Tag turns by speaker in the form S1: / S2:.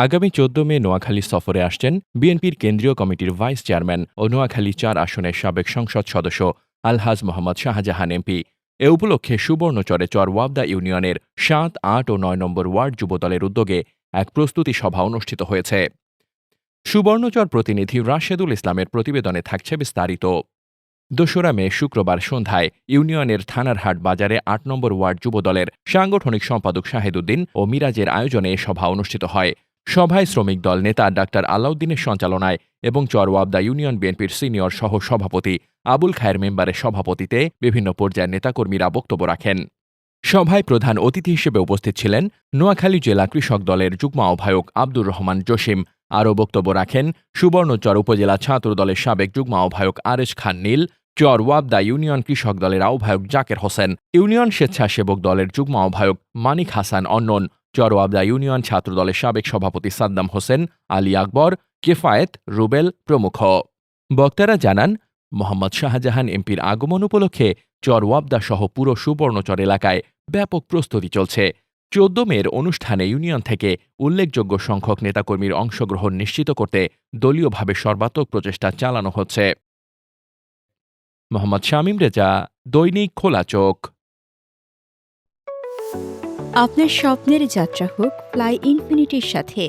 S1: আগামী ১৪ মে নোয়াখালী সফরে আসছেন বিএনপির কেন্দ্রীয় কমিটির ভাইস চেয়ারম্যান ও নোয়াখালী ৪ আসনের সাবেক সংসদ সদস্য আলহাজ মোহাম্মদ শাহজাহান এমপি। এ উপলক্ষে সুবর্ণচরে চর ওয়াবদা ইউনিয়নের ৭, ৮ ও ৯ নম্বর ওয়ার্ড যুবদলের উদ্যোগে এক প্রস্তুতি সভা অনুষ্ঠিত হয়েছে। সুবর্ণচর প্রতিনিধি রাশেদুল ইসলামের প্রতিবেদনে থাকছে বিস্তারিত। ২রা মে শুক্রবার সন্ধ্যায় ইউনিয়নের থানারহাট বাজারে ৮ নম্বর ওয়ার্ড যুবদলের সাংগঠনিক সম্পাদক শাহেদুদ্দিন ও মিরাজের আয়োজনে এ সভা অনুষ্ঠিত হয়। সভায় শ্রমিক দল নেতা ডাক্তার আলাউদ্দিনের সঞ্চালনায় এবং চর ওয়াবদা ইউনিয়ন বিএনপির সিনিয়র সহ সভাপতি আবুল খায়ের মেম্বারের সভাপতিতে বিভিন্ন পর্যায়ের নেতাকর্মীরা বক্তব্য রাখেন। সভায় প্রধান অতিথি হিসেবে উপস্থিত ছিলেন নোয়াখালী জেলা কৃষক দলের যুগ্ম আহ্বায়ক আব্দুর রহমান জসিম। আরও বক্তব্য রাখেন সুবর্ণচর উপজেলা ছাত্র দলের সাবেক যুগ্ম আহ্বায়ক আরেশ খান নীল, চর ওয়াবদা ইউনিয়ন কৃষক দলের আহ্বায়ক জাকের হোসেন, ইউনিয়ন স্বেচ্ছাসেবক দলের যুগ্ম আহ্বায়ক মানিক হাসান অন্নন, চর ওয়াবদা ইউনিয়ন ছাত্র দলের সাবেক সভাপতি সাদ্দাম হোসেন, আলী আকবর, কেফায়েত, রুবেল প্রমুখ। বক্তারা জানান, মোহাম্মদ শাহজাহান এমপির আগমন উপলক্ষে চর ওয়াবদা সহ পুরো সুবর্ণচর এলাকায় ব্যাপক প্রস্তুতি চলছে। ১৪ মের অনুষ্ঠানে ইউনিয়ন থেকে উল্লেখযোগ্য সংখ্যক নেতাকর্মীর অংশগ্রহণ নিশ্চিত করতে দলীয়ভাবে সর্বাত্মক প্রচেষ্টা চালানো হচ্ছে। মোহাম্মদ শামীম রেজা, দৈনিক খোলা চোখ।
S2: আপনার স্বপ্নের যাত্রা হোক ফ্লাই ইনফিনিটির সাথে।